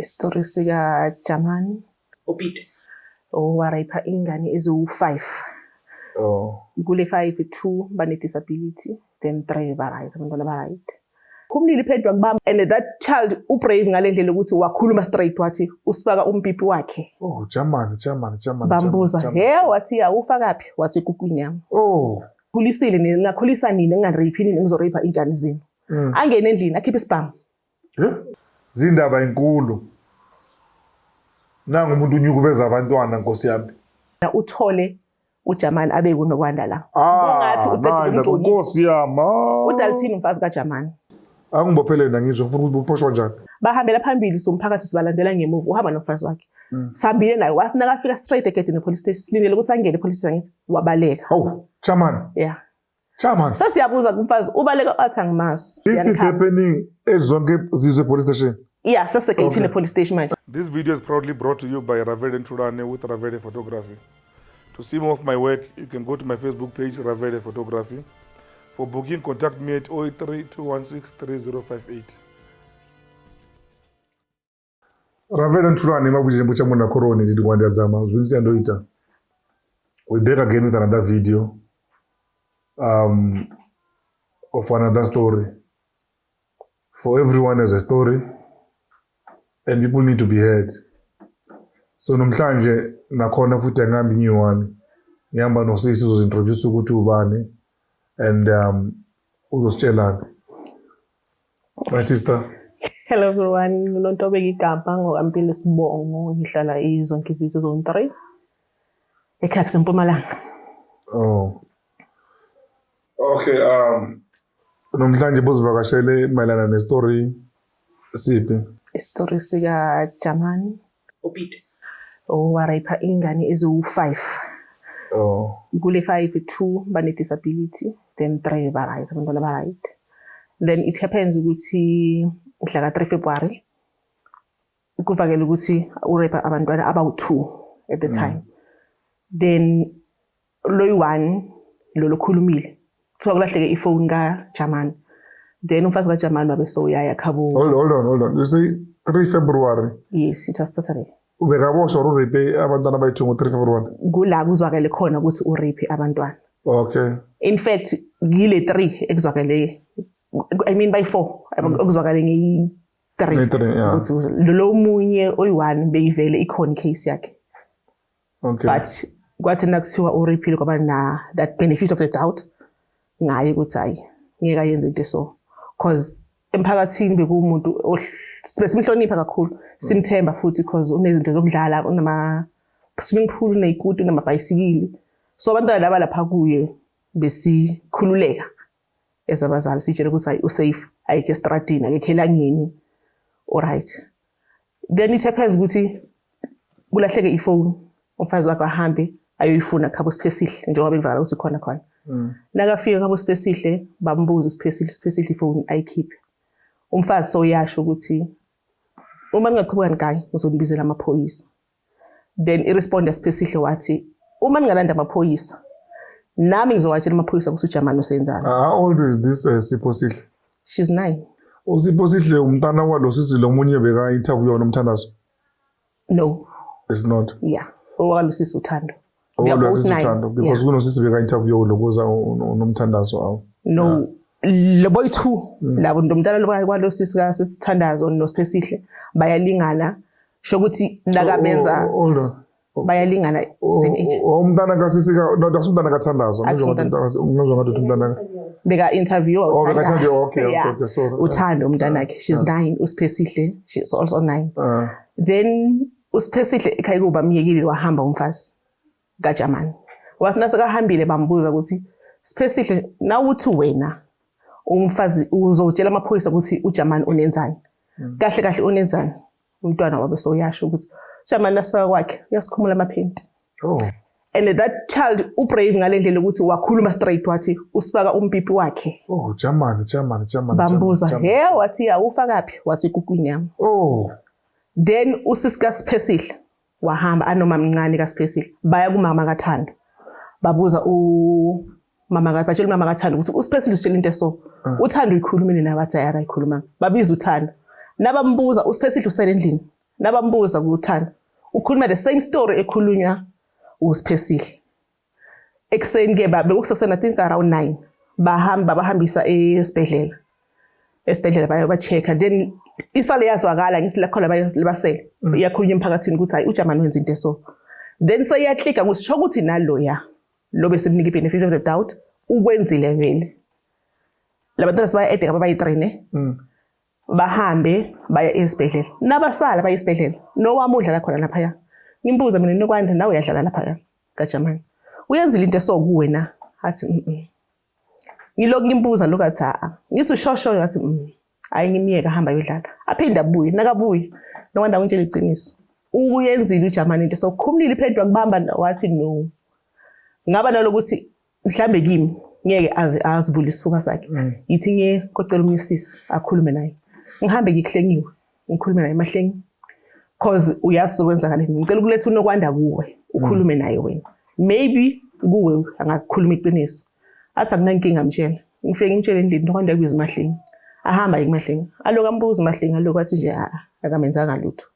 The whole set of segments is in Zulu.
Isitori sika Jamani uPeter owarayipha ingane eziwu-5. Kule 5 2 bane-disability then 3 ba-right, abantwana ba-right. Phumlile iphendwa kubaba and that child ubrave ngale ndlela ukuthi wakhuluma straight wathi usifaka umpipi wakhe. Jamani. Bambuza, wathi ya ufakaphi? Wathi ekukwini yami. Khulisile ningakhulisa nini ngingarape nini ngizorapha ingane zini. Angene endlini akhiphe isibhamu. Zindaba inkulu. Nanga umuntu unyukubeza abantwana Nkosi yami. Uthole uJamani abe kunokwanda la. Kungathi ucede Nkosi yami. uDalton umfazi kaJamani. Angibophelele ngisho ngifuna ukuthi uphoshwa njani. Bahambela phambili somphakathi sibalandela ngemuva uhamba nomfazi wakhe. Sambile naye wasinakafika straight egedini police station silindele ukuthi angene police station ngithi wabaleka. Jamani. Yeah. Jamani. Sasiyabuza kumfazi ubaleka athi angimazi. This is happening ezonke Zizwe police station. Yeah, sasegedini police station manje. This video is proudly brought to you by Ravele Nthulane with Ravele Photography. To see more of my work, you can go to my Facebook page, Ravele Photography. For booking, contact me at 083 216 3058. Ravele Nthulane mabujembo cha mwana koroni ndidi kwandi azama uzwinsi andoita. We back again with another video of another story. For everyone has a story and people need to be heard. So namhlanje nakhona futhi ngambi nyiwani. Ngihamba nosisi uzozintroduce ukuthi ubani and uzositshelana. My sister. Hello everyone, nginontobeka igama ngokaMpilo Sibongo, ngihlala izonke izizwe zone 3. eKhaxi eMpumalanga. Okay, namhlanje bozivakashele mayelana nestory siphi? Isitori sika Jamani uPeter owarayipha ingane eziwu-5. Kule 5 2 bane-disability then 3 ba-right, abantwana ba-right. Then it happens ukuthi mhla ka 3 February kuvakele ukuthi urape abantwana abawu-2 at the time. Then loyi-1 lo khulumile kuthiwa kulahleke ifone kaJamani. Then umfazi kaJamani wabe soyaya khabo. Hold on. You say 3 February? Yes, it was Saturday. Ubekaboshwa urape abantwana abayi-2 ngo 3 February? Kula kuzwakele khona ukuthi urape abantwana. Okay. In fact, gile 3 ekuzwakele. I mean by 4 ekuzwakele nge-3. Lo munye oyi-1 beyivele ikhona case yakhe. Okay. But kwathi nakuthiwa urape kwaba na that benefit of the doubt ngaye ukuthi hayi ngeke ayenze into so cause emphakathini bekumuntu simhlonipha kakhulu simthemba futhi cause unezinto zokudlala unama swimming pool uneyikuti unamabhayisikili so abantwana laba lapha kuye besikhululeka ezabazali sitshela ukuthi hayi usafe ayike estradini akekho elangeni alright. Then it happens ukuthi kulahleke ifone umfazi wakhe ahambe ayoyifuna khabo Sipesihle njengoba bevakala ukuthi khona. Nakafika khabo Sipesihle bambuza Sipesihle ifone ayikhiphe. Umfazi soyasho ukuthi uma ngingaqhubeka ngikayi ngizobizela amaphoyisa. Then iresponde Sipesihle wathi uma ningalanda amaphoyisa nami ngizowatshela amaphoyisa ukuthi uJamani usenzani. How old is this Sipesihle? She's 9. Sipesihle umntana walo sisi lo munye beka interview nomthandazo? No. It's not. Yeah. Owalo sisi uThando. Because kunosisi beka interview lokuza nomthandazo awu. No. Le boy 2 labo ndomntana lo kwalo sisi ka sisithandazo noSipesihle bayalingana sho ukuthi nakamenza bayalingana same age. Umntana kasisi ka no umntana kathandazo ngizwa ngathi umntana beka interview okay sorry. uThando umntana wakhe she's 9 uSipesihle she's also 9. Then uSipesihle ekhaya kuba myekile wahamba umfazi kaJamani. Wathi nasakahambile bambuza ukuthi Sipesihle nawuthi wena umfazi uzotshela amaphoyisa ukuthi uJamani unenzani. Kahle unenzani. Umntwana wabe soyasho ukuthi Jamani nasifaka kwakhe uyasikhumula amaphenti. And that child ubrave ngale ndlela ukuthi wakhuluma straight wathi usifaka umpipi wakhe. Jamani. Bambuza, wathi ya ufakaphi? Wathi ekukwini yami. Then usisi kaSipesihle wahamba anoma mncane kaSipesihle baya kumama kaThando. Babuza mama batshela mama kaThando ukuthi uSipesihle usitshela into so uThando uyikhulumile nabathi ayayikhuluma. Babiza uThando. Nabambuza uSipesihle usele endlini. nabambuza kuThanda ukhuluma the same story ekhulunywa uSiphesihle. Ekseni ke bekusekusena I think around 9 bahambisa esibhedlela bayo-check-a then isale yazwakala ngithi lakhona basele iyakhulunywa emphakathini ukuthi hayi uJamani wenza into so then seyiyaclicka ukuthi sho ukuthi naloya lo besimnika i-benefit of the doubt ukwenzile vele labantwana sebaya-edeka babayi-3 bahambe baya esibhedlela nabasala baya esibhedlela nowami udlala khona laphaya ngimbuza mina nokwanda nawe uyadlala laphaya kaJamani uyenzile into so kuwena athi ngiloko ngimbuza lokathi ngithi ushosho ngathi hayi ngimiyeka hamba yodlala aphinda abuye nakabuye nokwanda ngitshela iqiniso uyenzile uJamani into so khumlile iphendwa kubamba wathi no ngaba nalokuthi mhlambe kimi ngeke azivule isifuba sakhe yithi ngeke kocela umyisisi akhulume naye ngihambe ngikuhlengiwe ngikhulume naye mahlengi cause uyazi ukwenzakaleni ngicela ukuletha unokwanda kuwe ukhulume naye wena maybe kuwe angakhuluma iqiniso athi akunankinga mtshela ngifike ngimtshele endlini nokwanda kuyiza mahlengi ahamba yimahlengi aloku ambuza mahlengi aloku athi nje akamenzanga lutho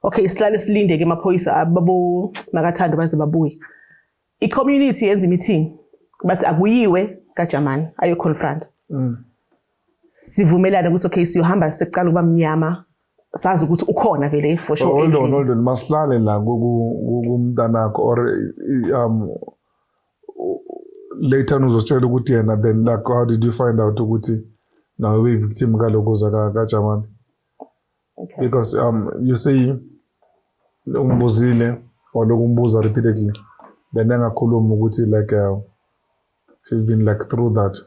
okay isihlale silinde ke amaphoyisa ababo makathanda baze babuye i-community yenza meeting bathi akuyiwe kaJamani ayo confront sivumelana ukuthi okay siyohamba sicela ukuba mnyama sazi ukuthi ukhona vele for sure hold on masihlale la kumntanakho or later uzositshela ukuthi yena then like how did you find out ukuthi nawe uyi-victim kalokuza kaJamani because you say umbuzile waloku umbuza repeatedly then engakhuluma ukuthi like she's been like through that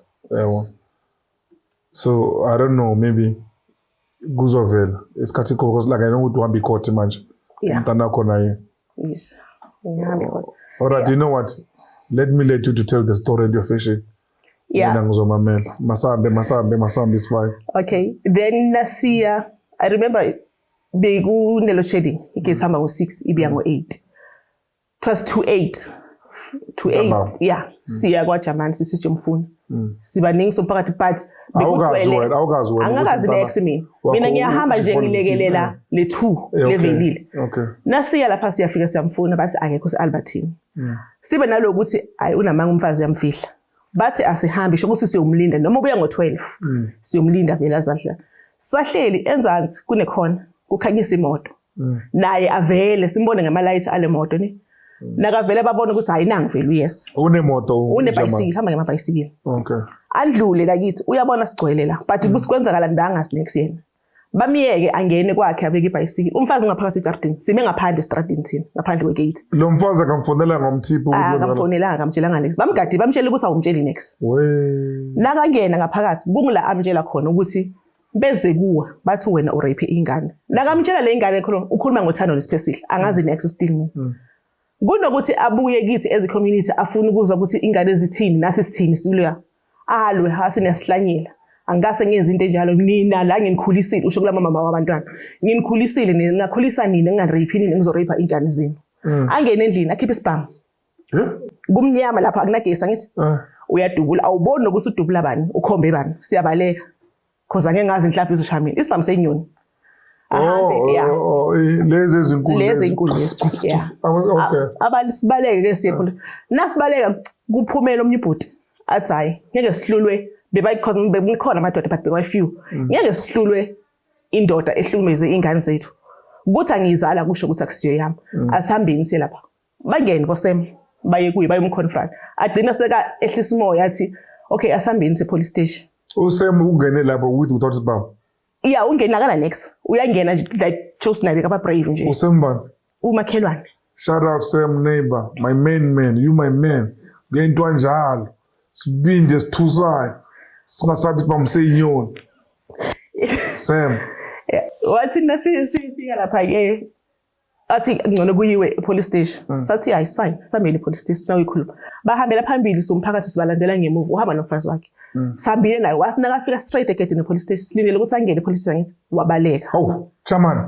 so I don't know maybe kuzovela isikhathi because like I know ukuthi uhambe court manje umntanakho naye yes ngihambe court alright you know what let me let you to tell the story and your fishing mina ngizomamela masambe is fine okay then nasiya I remember bekunelo shedding igesi hamba ngo6 ibiya ngo8 it was to 8 yeah siya kwaJamani sisithi umfuna sibaningi somphakathi but awukazi wena angakazi next mina ngiyahamba nje ngilekelela le2 levelile okay nasiya lapha siyafika siyamfuna bathi akekho seAlbertine sibe naloku ukuthi ayi unamanga umfazi yamfihla bathi asihambe sho ukuthi siyomlinda noma ubuya ngo12 siyomlinda vele azadla sahleli enzansi kunekhona kukhanyisa imoto naye avele simbone ngama-light ale moto ni nakavele babona ukuthi hayi nangi vele uyes unemoto unebhayisikili hamba ngamabhayisikili okay andlule lakithi uyabona sigcwele la but ukuthi kwenzakala ndanga next yena bamiyeke angene kwakhe abeke ibhayisikili umfazi ngaphakathi eJardini sime ngaphandle estradini thina ngaphandle kwegate lo mfazi akamfonela ngomthipho akamfonela ngamtshelanga next bamgadi bamtshela ukuthi awumtsheli next nakangena ngaphakathi kungila amtshela khona ukuthi beze kuwa bathi wena urape ingane nakamtshela le ingane khona ukhuluma ngothando leSiphesihle angazi next still mina kunokuthi abuye kithi as a community afuna ukuzwa ukuthi ingane ezithini nasi sithini siluya alwe hasi nesihlanyela angase ngenza into enjalo nina la nginikhulisile usho kula mama wabantwana nginikhulisile ningakhulisa nini ngingarape nini ngizorape ingane zini angene endlini akhiphe isibhamu kumnyama lapha akunagesi angithi uyadubula awuboni nokuthi udubula bani ukhombe bani siyabaleka cause angeke ngazi inhlafu izoshamini isibhamu senyoni lezi izinkulu okay abasibaleke ke siye phela nasibaleka kuphumela omnyibhuti athi hayi ngeke sihlulwe because bekhona amadoda but bekwa few ngeke sihlulwe indoda ehlumeze ingane zethu ukuthi angizala kusho ukuthi akusiyo yami asihambeni siye lapha bangene koSem baye kuye bayomconfront agcina seka ehlisa umoya athi okay asihambeni se-police station uSem ungene lapho without isibhamu ungenakala next uyangena like just nabe kaba brave nje uSembani umakhelwane shout out Sam neighbor my main man you my man ngento kanjalo sibinde sithusayo singasabi bamseyinyoni Sam wathi nasifika lapha ke athi ngcono kuyiwe police station sathi hayi fine sambeni police station sayikhuluma bahambela phambili somphakathi sibalandela ngemuva uhamba nomfazi wakhe sambile naye wasinakafika straight egedini police station silindele ukuthi angene police station ngithi wabaleka Chamani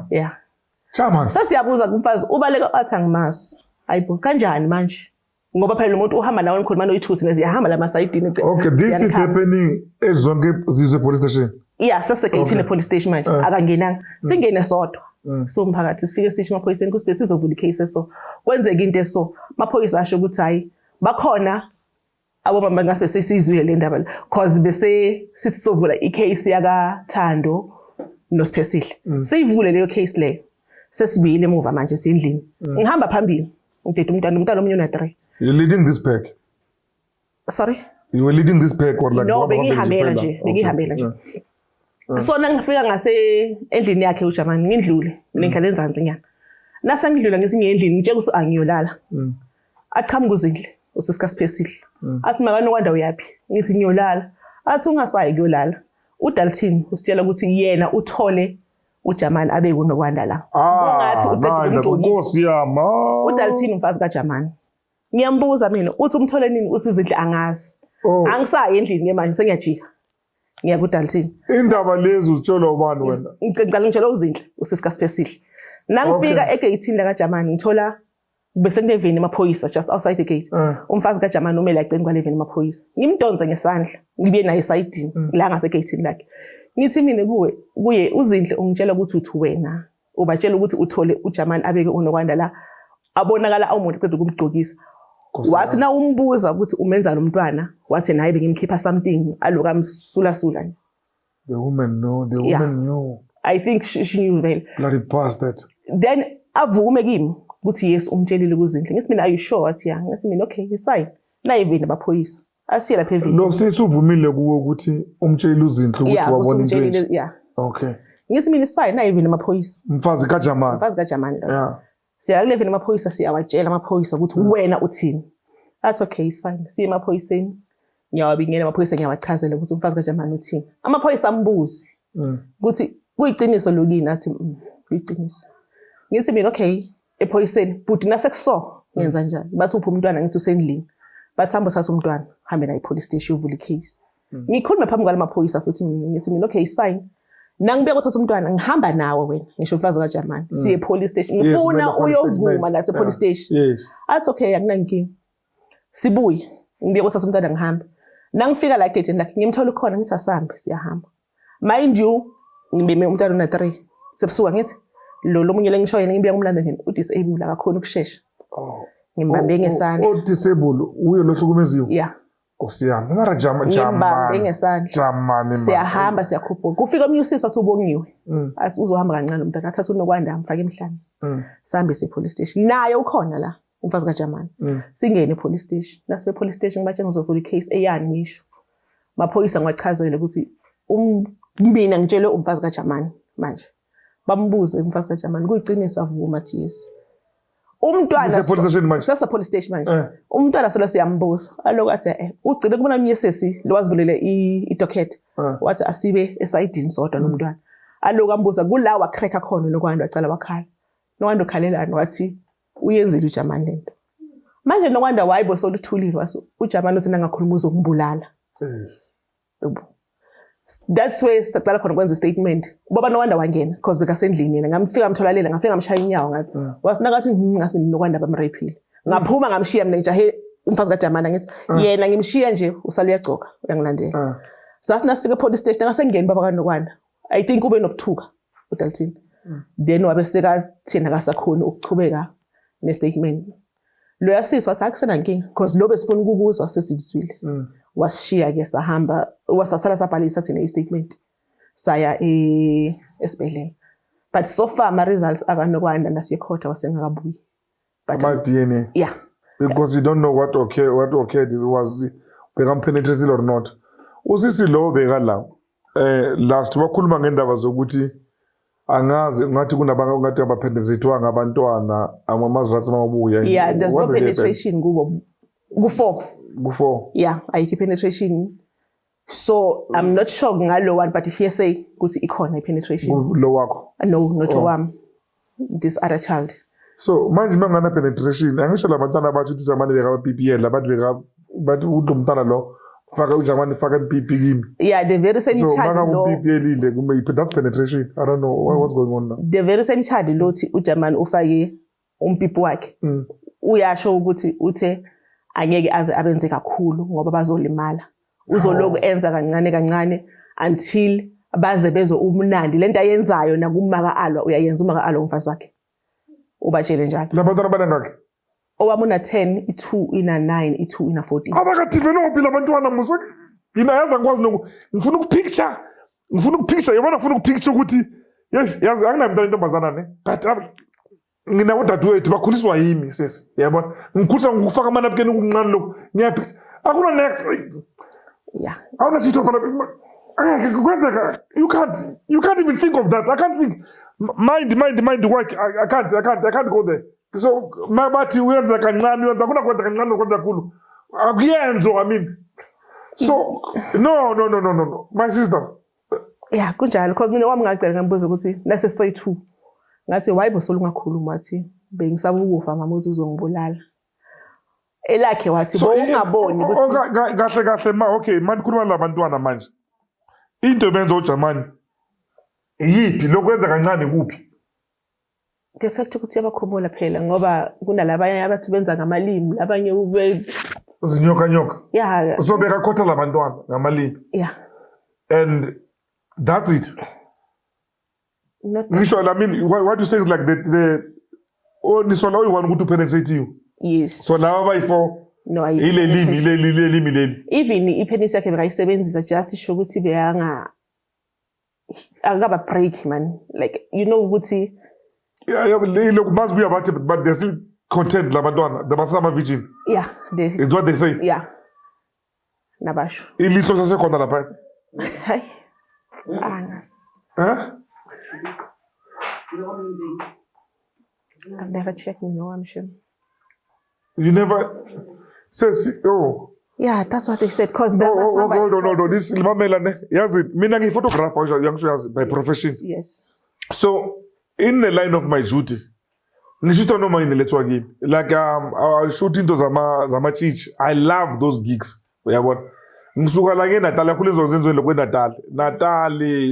Chamani sasiyabuza kumfazi ubaleka athi angimasi hayibo kanjani manje ngoba phela umuntu uhamba nawe nikhuluma noyithusi neziyahamba la masayidini okay this is happening ezonke zizwe police station sasegedini police station manje akangenanga singene sodwa So umphakathi sifike sisho emaphoyiseni kusibese sizovula icase so kwenzeka into eso amaphoyisa asho ukuthi hayi bakhona abomama ngasibe sesizwe le ndaba because bese sithi sovula icase yaka Thando noSiphesihle seyivule leyo case leyo sesibile emuva manje sendlini ngihamba phambili ngidede umntana omunye una 3. You're leading this pack? Sorry, you were leading this pack or like no bengihambela nje sona ngifika ngase endlini yakhe uJamani ngindlule mina ngihlala enzansi nyana nasa ngidlula ngesinye endlini ngitshela ukuthi angiyolala aqhamuka uZindle usisika Siphesihle athi makano kwanda uyapi ngithi ngiyolala athi ungasayi kuyolala uDalton usitshela ukuthi yena uthole uJamani abe kunokwanda la ngathi ucede umnkosi yama uDalton umfazi kaJamani ngiyambuza mina uthi umthole nini uSizindle angazi angisayi endlini manje sengiyajika ngiya kuDalton indaba lezi uzitshelwa ubani wena ngicela ngitshela uZindle usisika Siphesihle nangifika egate la kaJamani ngithola bese kuneveni emaphoyisa just outside the gate umfazi kaJamani umele aceni kwaleveni emaphoyisa ngimdonsa ngesandla ngibe naye esayidini la ngase gate lakhe ngithi mina kuye uZindle ungitshela ukuthi uthi wena ubatshela ukuthi uthole uJamani abeke unokwanda la abonakala awumuntu ecede ukumgcokisa wathi na umbuza ukuthi umenza lo mntwana wathi naye bengimkhipha something aloku amsula the woman knew I think she knew man bloody bastard then avume kimi ukuthi yes umtshelile kuZindle ngithi mina are you sure wathi yeah ngathi mina okay it's fine na eveni abaphoyisa asiye lapha eveni lo sisuvumile kuwe ukuthi umtshelile uZindle ukuthi wabona into yeah okay ngithi mina it's fine na eveni amaphoyisa mfazi kaJamani yeah siya kule eveni amaphoyisa siyawatshela amaphoyisa ukuthi wena uthini that's okay it's fine siye emaphoyiseni ngiyawabingela amaphoyisa ngiyawachazela ukuthi umfazi kaJamani uthini amaphoyisa ambuzi ukuthi kuyiqiniso lokini athi kuyiqiniso ngithi mina okay ephoyiseni but nasekuso ngenza njani bathi uphi umntwana ngithi usendlini bathi hamba sathi umntwana hambe na ipolice station uvula icase ngikhuluma phambi kwalamaphoyisa futhi ngithi mina okay it's fine nangibeka uthatha umntwana ngihamba nawe wena ngisho umfazi kaJamani siye police station ngifuna uyovuma la police station athi okay akunankingi sibuye ngibeka uthatha umntwana ngihamba nangifika la gate lakhe ngimthola khona ngithi asambe siyahamba mind you ngibeme umntwana una 3 sebusuka ngithi lo munye lengisho yena ngibiya kumlanda nini udisable akakhona ukusheshsha ngimbambe ngesandla udisable uye lo hlukumeziwe yeah Nkosiyami mara Jamani siyahamba siyakhuphuka kufika umyusisi wathi ubongiwe athi uzohamba kancane umntana athatha unokwanda amfake emhlane sihambe police station naye ukhona la umfazi kaJamani singene police station nasibe police station bathi ngizovula icase eyani ngisho maphoyisa ngwachazele ukuthi mina ngitshele umfazi kaJamani manje bambuze umfazi kaJamani kuyiqiniso avuma athi yes umntwana sasa police station manje umntwana solo siyambuza aloku athi ugcile kubona umyesesi lo wazivulele idocket wathi asibe esayidini sodwa nomntwana aloku ambuza kula wa cracker khona nokwanda wacala wakhala nokwanda ukhalelana wathi uyenzile uJamani lento manje nokwanda wayibo soluthulile waso uJamani usina ngakhuluma uzokumbulala that's why sicala khona kwenza statement ubaba nokwanda wangena because bekasendlini yena ngamfika ngamtholalela ngafika ngamshaya inyawo ngathi wasinakathi ngasi nokwanda bamraphile ngaphuma ngamshiya mina nje umfazi kaJamani ngithi yena ngimshiya nje usala uyagcoka uyangilandela sasina sifike police station ngasengeni baba kanokwanda I think ube nokuthuka uDalton then wabe seka thina kasakhona ukuchubeka nestatement lo yasisi wathi akusena inkinga because lo besifuna ukukuzwa sesizwile washiya ke sahamba wasasala sabhalisa thina istatement saya esibhedlela but so far ama results akanokwanda nasiyekhotha wasengakabuyi but my DNA yeah because we don't know what okay this was become penetrated or not usisi lo beka la last bakhuluma ngendaba zokuthi angazi ngathi kunabanga ngathi abapenetrate ngabantwana amamazrats amabuya yeah there's no penetration kubo before yeah ayikho penetration so I'm not sure ngalo one but he say ukuthi ikhona penetration lo wakho no not wami this other child so manje mangana penetration angisho labantwana abathi uJamani beka PPL abantu beka bathi umntwana lo faka uJamani faka PP kimi yeah the very same so child lo PPL ile kume that's penetration I don't know what's going on now the very same child lothi uJamani ufake umpipi wakhe uyasho ukuthi uthe angeke aze abenze kakhulu ngoba bazolimala uzoloku enza kancane until baze bezo umnandi lento ayenzayo nakumaka alwa uyayenza umaka alwa umfazi wakhe ubatshele njalo labantwana abanangakhe owami una 10 i2 ina 9 i2 ina 14 abakadevelop labantwana muso yina yazi angikwazi ngifuna ukupicture yabona ngifuna ukupicture ukuthi yes yazi anginamntana intombazana ne but ngina udadewethu bakhuliswa yimi sesi yabona ngikhuthwa ngikufaka amanapkeni ukuncane lokho ngiyaphi akuna next yeah awuna chito phela kwenzeka you can't even think of that I can't think mind work I can't go there so bathi uyenza kancane uyenza kuna kwenza kancane kwenza kakhulu akuyenzo I mean so no my sister yeah kunjalo because mina wami ngacela ngambuza ukuthi nase soy 2 ngathi why bosolunga khuluma wathi bengisaba ukufa mama uthi uzongibulala elakhe wathi bowungaboni ukuthi kahle ma okay manje khuluma labantwana manje into benza uJamani yipi lokwenza kancane kuphi the fact ukuthi yabakhumula phela ngoba kunalabanye abathi benza ngamalimi labanye ube uzinyoka yeah usobeka khotha labantwana ngamalimi yeah and that's it ngisho I mean what you say is like the nisola oyi-1 ukuthi upenetrate you yes so laba bayi-4 no ilelimi even ipenis yakhe bekayisebenzisa just isho ukuthi akaba break man like you know ukuthi yeah look must be about it but they're still content labantwana the basama virgin yeah it's what they say yeah nabasho ilihlo sasekhona lapha hayi angas I've never checked no I'm sure you never says yeah that's what they said because no this mamela ne yazi mina ngiphotographer yangisho yazi by profession yes so in the line of my duty ngisho noma inelethwa kimi like I shoot into zama church I love those gigs uyabona ngisuka la eNatal kulezo zenzweni kweNatal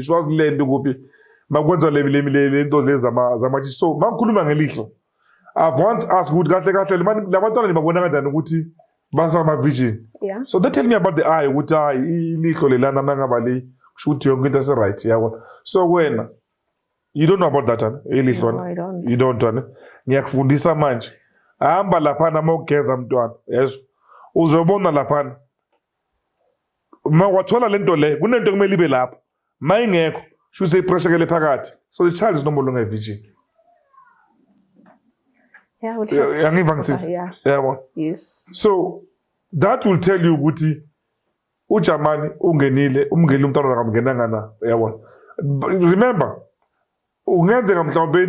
Swaziland kuphi makwenza le into lezi zama church so mangikhuluma ngelihlo I've once asked good kahle labantwana libabona kanjani ukuthi basama virgin yeah so they tell me about the eye ukuthi ilihlo lelana mangaba le shoot yonke into ese right yabona so wena you don't know about that ilihlo no, I don't. you don't ngiyakufundisa manje hamba lapha mawugeza mntwana yeso uzobona lapha mawathola lento le kunento kumele ibe lapha mayingekho should say pressure kele phakathi so the child is no longer virgin yeah well yangiva ngithi yeah yabo yes so that will tell you ukuthi uJamani ungenile umngeli umntwana akamngenanga na yabona remember ungenzeka mhlawumbe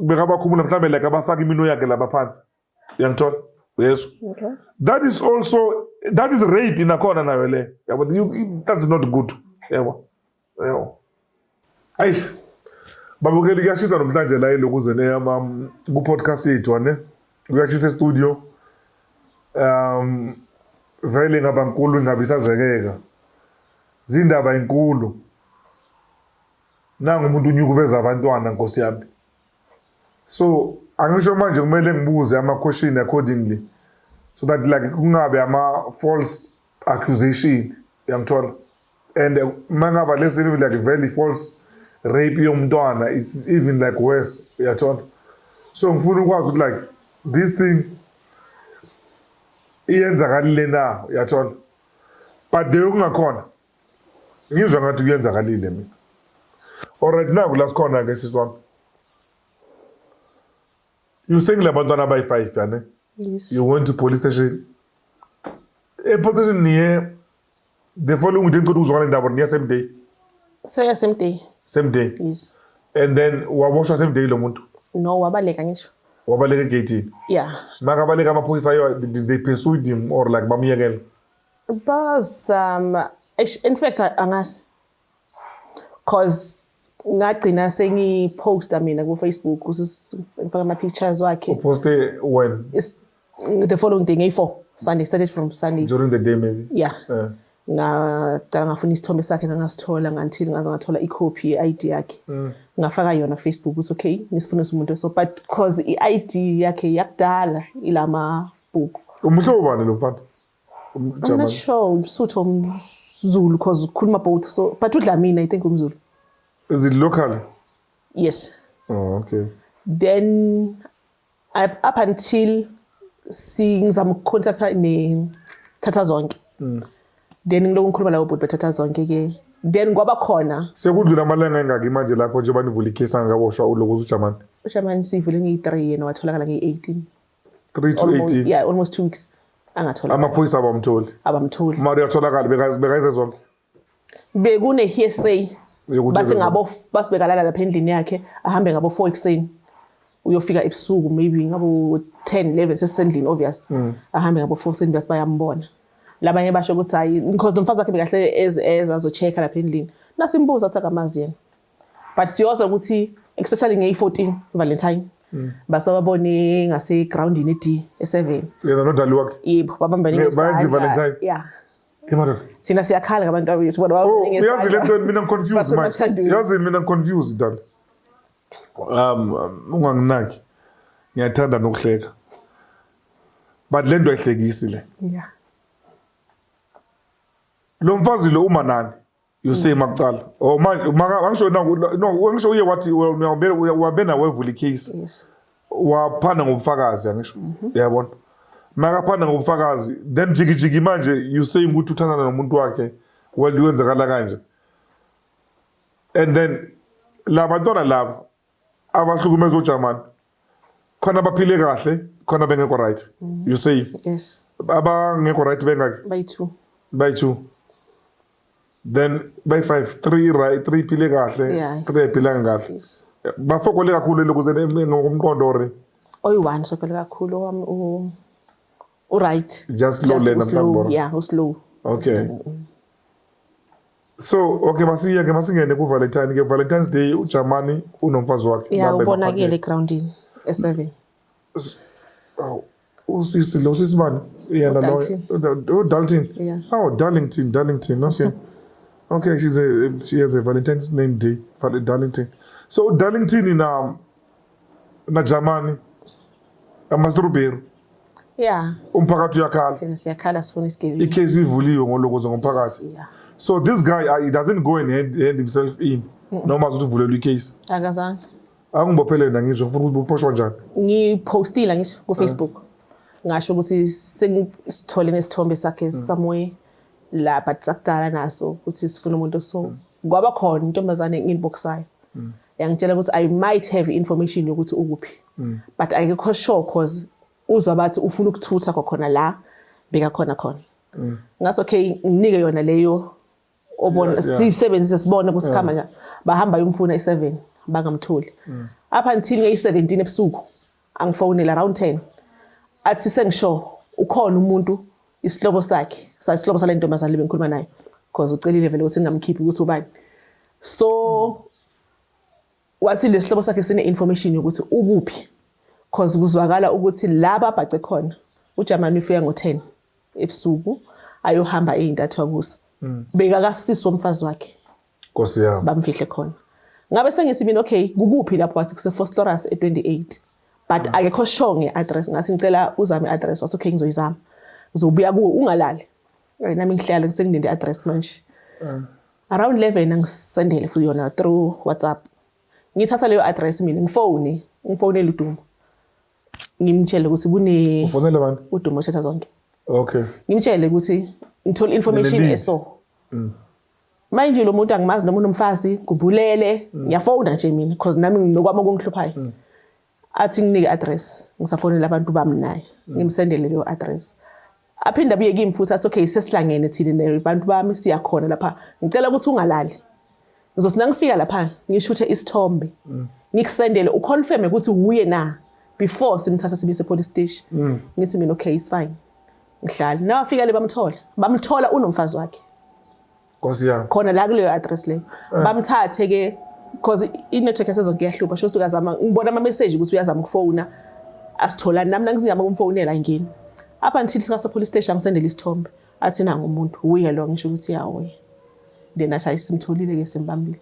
bekabakhumula mhlawumbe like abafaka imino yakhe lapha phansi uyangithola yes okay that is rape inakhona nayo le yabo that's not good yabo ayisha babukeli kuyashisa namhlanje la ilokuze ne ku podcast yethu ne kuyashisa studio vele ngaba nkulu ngabisazekeka zindaba inkulu nanga umuntu unyukubeza abantwana Nkosi yami so angisho manje kumele ngibuze ama question accordingly so that like kungabe ama false accusation yangithola and mangaba lesi like very false rape yomntwana it's even like worse uyathola so ngifuna ukwazi ukuthi like this thing iyenzakalile na uyathola but de ungakhona ngizwa ngathi kuyenzakalile mina alright now last corner ke siswami you saying labantwana by 5 yana yes you went to police station police station near the following day go to uzwana ndaba near same day so yeah same day yes and then wawashwa same day lo muntu no wabaleka ngisho wabaleka gate yeah makabaleka amaphoyisa ayo they pursued him or like bamiyekela but in fact angas cause ngagcina sengiposta mina ku Facebook ngifaka ama pictures wakhe poste when is the following day ngay4 Sunday started from Sunday during the day maybe yeah ngafuna isithombe sakhe ngasithola until ngathola icopy ye-ID yakhe ngafaka yona Facebook ukuthi okay ngisifuna umuntu so but because i-ID yakhe yakudala ilama book umhlobo bani lo mfana I'm not sure umsuthu Zulu because ukhuluma both. So but uDlamini I think umZulu. Is it local? Yes. Oh, okay. Then up until ngizama ukucontacta Thatha Zonke. Then ngiloko ngikhuluma lawo bhuti Thatha Zonke ke. Then kwaba khona sekudlula amalanga engaki manje lapho nje banivula icase angaboshwa ulokuza uJamani. uJamani sivule nge3 yena watholakala nge18. 3 to 18. Yeah, almost 2 weeks. Angathola. Amaphoyisa abamtholi. Mari yatholakala bekayize zonke. Bekune hearsay. Bathi ngabo basibekalala lapha endlini yakhe ahambe ngabo 4 ekseni. Uyofika ebusuku maybe ngabo 10 11 sesendlini obvious. Ahambe ngabo 4 ekseni bese bayambona. Labanye basho ukuthi hayi because umfazi wakhe bekahle azochecka lapha endlini. Nasimbuza athi akamazi yena. But siyoza ukuthi especially nge14 Valentine. Basi babone ngase groundini eD e7. Yena nodali wakhe. Yebo babambane ngesandla. Bayenza Valentine. Yeah. Imaro. Thina siyakhala ngabantu bethu bona babambane ngesandla. Yazi lento mina confused manje. Yazi mina confused dali. Unganginaki. Ngiyathanda nokuhleka. But lento ayihlekisi le. Yeah. Lo mfazi lo uma nani? You say makucala. Oh manje angisho no angisho uye wathi uyabena wevula icase. Yes. Waphana ngobufakazi angisho. Uyabona? Makaphana ngobufakazi then jiki manje you say ukuthi uthandana nomuntu wakhe wenzakala kanje. And then labantwana labo abahlukumeza uJamani khona baphile kahle khona bengekho right. You say Yes. abangekho right bengaki? By 2. Then by 5 3 right 3 phile kahle Yeah. 3 philanga kahle. Yes. Bafokole kakhulu lokuze ngomqondo ore. Oyi1 sokele kakhulu wami u right. Just low lane mhlawumbe. Yeah, slow. Okay. So okay masingene ku Valentine ke Valentine's Day uJamani unomfazi wakhe. Yeah, ubonakele groundini e7. Oh, usisi lo sisibani? Yena lo Dalton. Yeah. Oh, Darlington. Okay. Okay, she has a Valentine's name day, Darlington. So Darlington na Jamani. Amastrubero. Yeah. Umphakathi uyakhala. Thina siyakhala sifuna isigebengu. Icase ivuliwe ngolokuzo ngomphakathi. Yeah. So this guy he doesn't go and hand himself in. Noma ukuthi uvulelwe icase. Akazange. Angibophele mina ngisho ngifuna ukuthi uposhwa njani. Ngipostila ngisho ku Facebook. Ngasho ukuthi sengithole nesithombe sakhe somewhere la but sakudala naso ukuthi sifuna umuntu so kwaba khona intombazane inboxayo. Yangitshela ukuthi I might have information yokuthi ukuphi. But ayikho sure cause uzwa bathi ufuna ukuthutha khona la beka khona. Ngathi okay nginike yona leyo obona sisebenzise sibone kusikhama nje bahamba yomfuna i7 bangamtholi. Up until nge17 ebusuku angifonela around 10. Athi sengisho ukhona umuntu isihlobo sakhe sasihlobo salentombazane bengikhuluma naye because ucelile vele ukuthi ngingamkhiphi ukuthi ubani. So wathi lesihlobo sakhe sine information yokuthi ukuphi because kuzwakala ukuthi laba abhace khona uJamani ufika ngo10 ebusuku ayohamba eintathu akusa. Beka kasisi womfazi wakhe. Nkosi yami. Bamfihle khona. Ngabe sengithi mina okay kukuphi lapho wathi kuse Fosterus e28. But akekho sure ngeaddress ngathi ngicela uzame iaddress wathi okay ngizoyizama. Ngizobuya kuwe ungalali. Nami ngihlala sengilinde iaddress manje. Around 11 angisendele futhi yona through WhatsApp. Ngithatha leyo address mina ngifonele uDumo. Ngimtshela ukuthi kune ufonele bani? uDumo Thatha Zonke. Okay. Ngimtshele ukuthi ngithola information eso. Manje lo muntu angimazi noma unomfazi kubulele ngiyafona nje mina because nami nginokwami okungihluphayo. Athi nginike address ngisafonela abantu bami naye ngimsendele leyo address. Aphinda buye kimi futhi athi okay sesihlangene thina nabantu bami siyakhona lapha ngicela ukuthi ungalali. Ngizosina ngifika lapha ngishuthe isithombe ngikusendele uconfirm ukuthi uye na before simthatha sibise police station. Ngithi mina okay it's fine. Ngihlala nawafika le bamthola unomfazi wakhe. Nkosi yami. Khona la kuleyo address leyo. Bamthathe ke because inetwork yasezonke iyahlupha shothi ukazama ngibona ama message ukuthi uyazama ukufona asithola nami ngizingama kumfonela ngini. Up until sikasa police station ngisendele isithombe athi nanga umuntu uye lo ngisho ukuthi yawe. Then athi simtholile ke simbambile.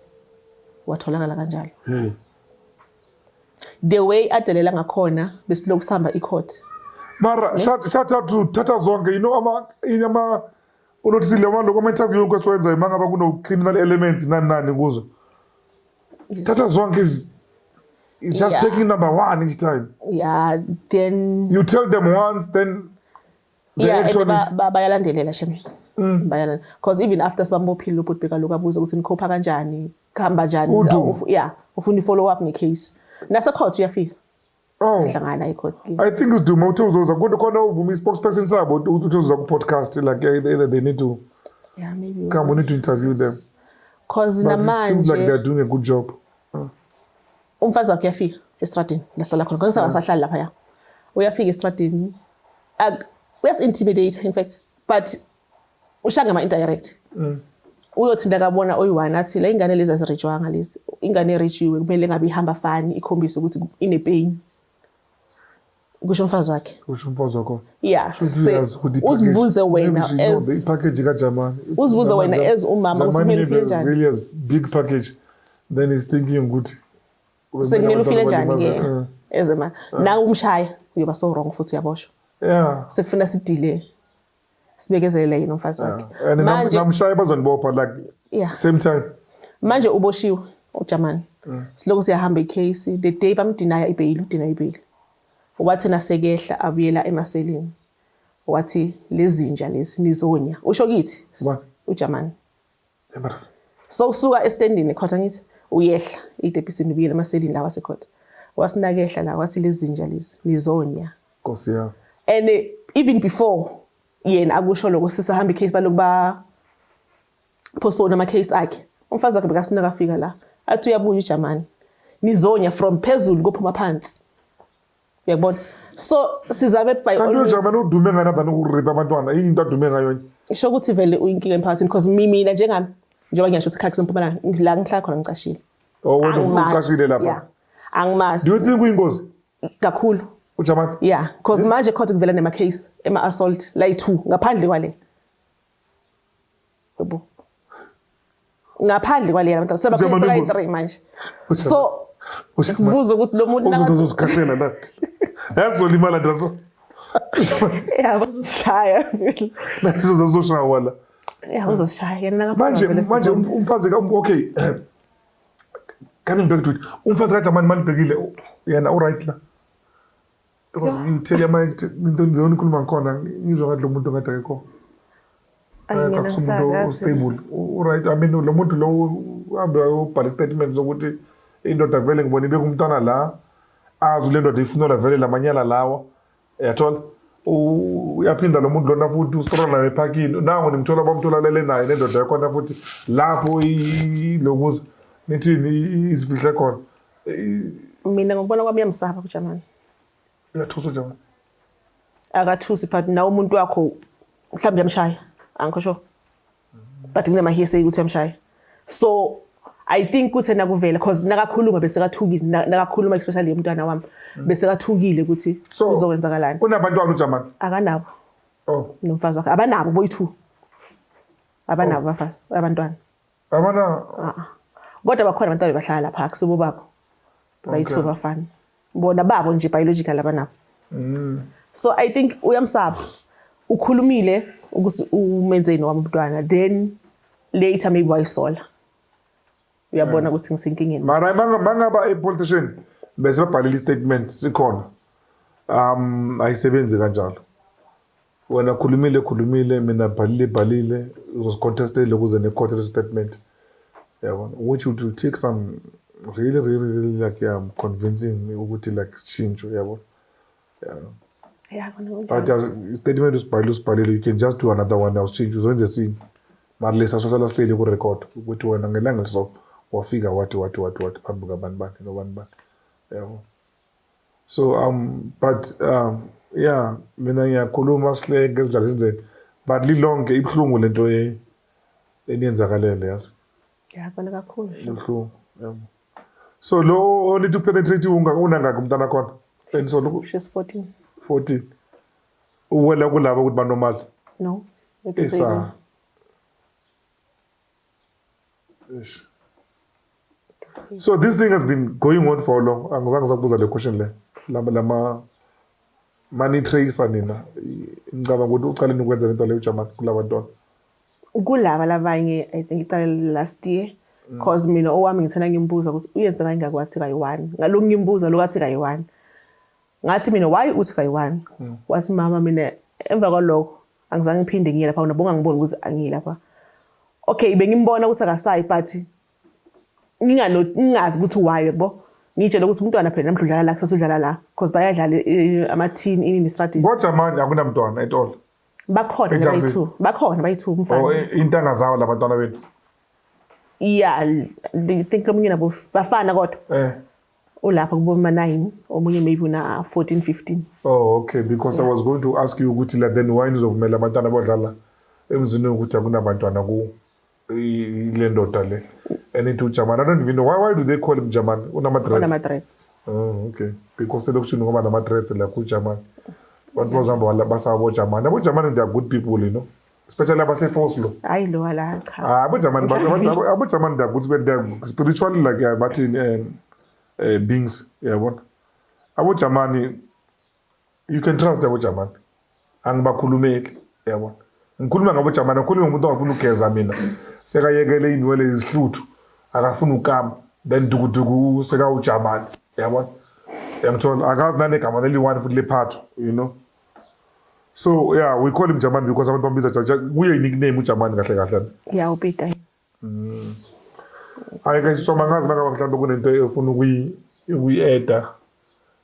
Watholakala kanjalo. The way adelela ngakhona besiloku sihamba icourt. Mara Thatha Zonke you know unothile manje kuma-interview kwesiwenza imangaba kuno-criminal elements nani kuzo thatha zonke it's just taking number one each time. Yeah, then You tell them once, then they act on it. bayalandelela shem. Bayalandelela. Because even after sibambophile ubhuti bekaluka abuza ukuthi nikhopha kanjani, khamba kanjani. Yeah, ufuna follow up nge-case. Nase court uyafika. Oh, Hlangana e-court. I think it's Duma uThokoza khona uvuma i-spokesperson sabo uThokoza ku-podcast like they need to come, we need to interview them. Because But it seems like namanje they're doing a good job. umfazi wakhe uyafika estradini lahlala khona ngoba sasahlala lapha ya uyafika estradini uyas-intimidate in fact but ushanga ama-indirect uyothinda kabona oyi-1 athi la ingane lezi azirejwanga lezi ingane erejiwe kumele ngabe ihamba fani ikhombise ukuthi ine-pain kusho umfazi wakhe yeah uzibuze wena i-package kaJamani uzibuze wena as umama usimele ufile njani really has big package then he's thinking ukuthi sekumele ufile njani-ke ezema na umshaya uyoba so wrong futhi uyaboshwa sekufuna sidile sibekezelele yena umfazi wakhe manje namshaya bazonibopha like same time manje uboshiwe uJamani siloko siyahamba icase the day bamdinaya ibail wathi nasekehla abuyela emaselini wathi lezinja lezi nizonya usho kithi uJamani so usuka estandini ekhotha ngithi uyehla idebhisini ubuyela emaselini la wasekhotha wasinakehla la wathi lezinja lezi nizonya Nkosi yami and even before yena akusho lokho sisahamba icase balokuba postpone ama case akhe umfazi wakhe bekasinaka fika la athi uyabuya uJamani nizonya from phezulu kophuma phansi uyabona so sizabe by all kanti uJamani udume ngani than ukuripa abantwana yini into adume ngayo isho ukuthi vele uyinkinga emphakathini because mina njengami njengoba ngiyasho isikhathi sempumalanga la ngihlala khona ngicashile wena ucashile lapha angimazi do you think uyingozi kakhulu uJamani yeah because manje court kuvela nema case ema assault la 2 ngaphandle kwale yebo ngaphandle kwale abantu sebakhosa 3 manje so usibuza ukuthi lo muntu uzozikhahlena nathi yazolimala ndazo bazosishaya nazoshaya wala uzosishaya yena manje umfazi okay coming back to it umfazi kaJamani manibhekile yena right la because you tell my into ngikhuluma ngkhona ngizwa ngathi lo muntu ngathi akekho stable right I mean lo muntu lo uhambe ubhala statement zokuthi indoda vele ngibona ibeka umntwana la azu le ndoda ifuna vele lamanyala lawa yathola uyaphinda lo muntu lona futhi ustrola naye ephakini nangu nimthola bamtholalele naye le ndoda yakhona futhi lapho ilokuza nithini isifihle khona mina ngokubona kwami yamsaba uJamani uyathusa Jamani akathusi but na umuntu wakho mhlawumbe yamshaya angikho but kunema hearsay ukuthi yamshaya so I think ukuthi nakuvela because nakakhuluma bese kathukile nakakhuluma especially umntwana wami bese kathukile ukuthi uzokwenzakalani unabantwana uJamani akanabo nomfazi wakhe abanabo boy2 abanabo bafazi abantwana abana kodwa bakhona abantu abahlala lapha kusubo babo bayi2 bafana bona babo nje biological abanabo so I think uyamsaba ukhulumile ukuthi umenzeni wami umntwana then later maybe wayisola uyabona ukuthi ngisenkingeni mara mangaba epolitician bese babhalile statement sikhona ayisebenzi kanjalo wena khulumile mina bhalile uzosicontestela ukuze ne-court statement yabona which would take some really like convincing ukuthi like exchange yabona but as statement usibhalile you can just do another one else change uzenze scene mara lesa social sihleli ku record ukuthi wena ngelanga so wafika wathi phambi kwabantu bakhe nobani bakhe yabo so but yeah mina ngiyakhuluma sihleke ezidlala enzeni but lilonke ibhlungu lento eniyenzakalele yazi yabona kakhulu ibhlungu yabo so lo need to penetrate unangaka umntana khona so she's 14 uwela kulabo ukuthi banormal no esa so this thing has been going on for long angizange sakubuza le question le lama money tracer nina ngicabanga ukuthi uqale ukwenza lento le uJamani kulabantwana kulaba labanye I think icala last year cause mina owami ngithena ngimbuza ukuthi uyenza kangaka wathi kayi1 ngaloko ngimbuza lokathi kayi1 ngathi mina why uthi kayi1 wathi mama mina emva kwalokho angizange ngiphinde ngiye lapha nabo ngangibona ukuthi angilapha okay bengimbona ukuthi akasayi but ngingazi ukuthi why yabo ngitshela ukuthi umntwana phela namhlanje la kusudlala la because bayadlala ama teen in strategy kodwa manje akunamntwana at all bakhona bayi2 mfana oh intanga zawo labantwana benu yeah I think lo munye nabo bafana kodwa ulapha kuboma 9 omunye maybe una 14 15 oh okay because I was going to ask you ukuthi la then why nizovumela abantwana bodlala emzini ukuthi akunabantwana ku ile ndoda le and uJamani I don't even know why do they call him Jamani unama-threats oh okay because elokishini ngoba nama-threats la kuJamani abantu bazihamba basabo Jamani abo-Jamani they are good people you know especially abase-Foslo hayi lo ala cha abo-Jamani they are good but they are spiritually like bathi beings yabona abo-Jamani you can trust abo-Jamani angibakhulumeli yabona ngikhuluma ngabo-Jamani ngikhuluma ngomuntu ongafuna ukugeza mina sekayekele inwele izihluthu akafuna ukama then dukuduku seka uJamani yabona ngithola akazi nanegama leli1 futhi lephatho you know so yeah we call him Jamani because abantu bambiza kuye nickname uJamani kahle kahle yeah upita hayi guys so mangazi mangaba mhlawumbe kunento efuna ukuyi-eda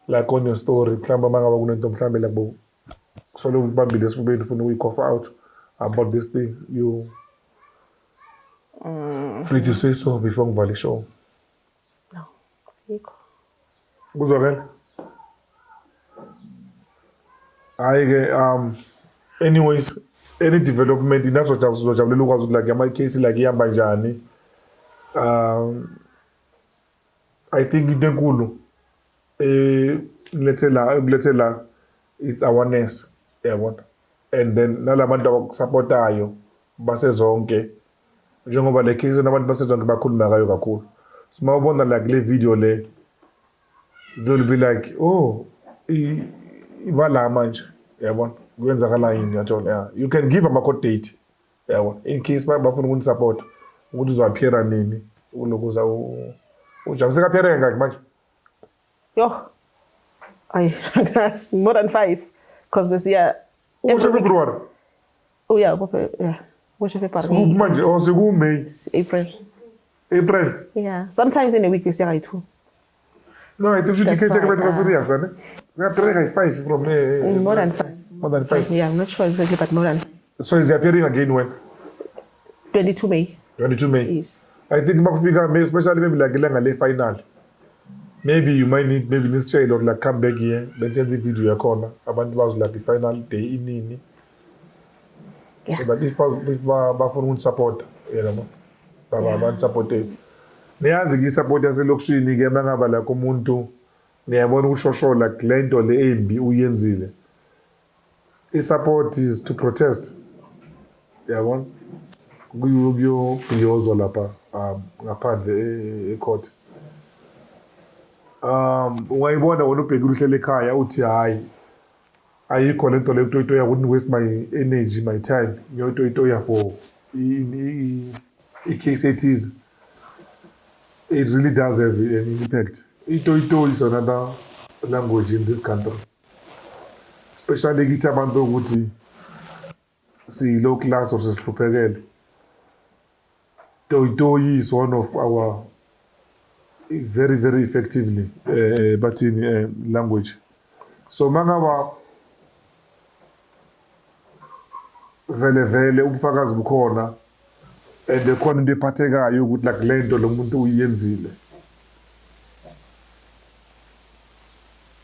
like on your story mhlawumbe mangaba kunento mhlawumbe la bo kusolo ubambile esifubeni ufuna ukuyi-cough out about this thing you free to say so before ngivale show no yikho kuzwakala hayi-ke anyways any development inazojabulela ukwazi ukuthi like ama-case like ihamba njani I think into enkulu let's la it's awareness yabona and then nalabantu abakusupportayo basezonke njengoba le case nabantu basezonke bakhuluma ngayo kakhulu so mawubona like le video le they'll be like oh ibala manje yabona kwenzakala yini yathola yeah you can give ama court date yabona in case bafuna ukunisupport ukuthi uzoappeara nini ulokuza uJamani sekapheara ngaki manje yo ay more than 5 because besiya February oh yeah which February manje siku May April yeah sometimes in a week besiya kayi2 no I think you take it serious ne we are 5 from more than 5 yeah I'm not sure exactly but more than so is appearing again when 22 May yes I think makufika May especially maybe like ilanga le final maybe you might need maybe this child or like come back here benze video yakhona abantu bazo like the final day inini yeah. So but if bafuna ukunisupport yabo baba support niyazi ke support yaselokishini ke mangaba la komuntu niyabona ukushoshola lento le embi uyenzile i-support is to protest yabona kuyo lapha ngaphandle ecourt ungayibona wena ubhekile uhlele ekhaya uthi hayi ayikho lento le into ya wouldn't waste my energy my time into ya for i-case it is it really does have an impact ito is another language in this country especially kithi abantu ukuthi si low class or sihluphekele ito is one of our very very effectively but in language so mangaba vele ubufakazi bukhona and khona into ephathekayo ukuthi like lento lo muntu uyenzile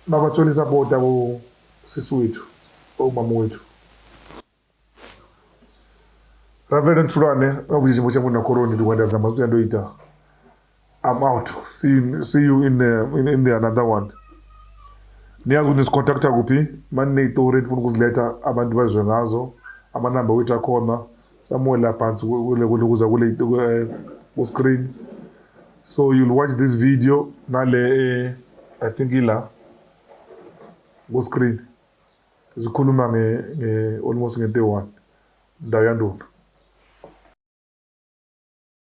babathola isuport abo sisi wethu omama wethu Reverend Thulane obviously mucha kuna corona ndikwenda zama uyandoita I'm out see you in the another one niyazi unisicontacta kuphi manje itori ndifuna ukuziletha abantu bazwe ngazo amanamba wethu akhona somewhere la phansi kuza kule ku screen so you'll watch this video nale I think ila ku screen zikhuluma almost ngente 1 ndawo yandona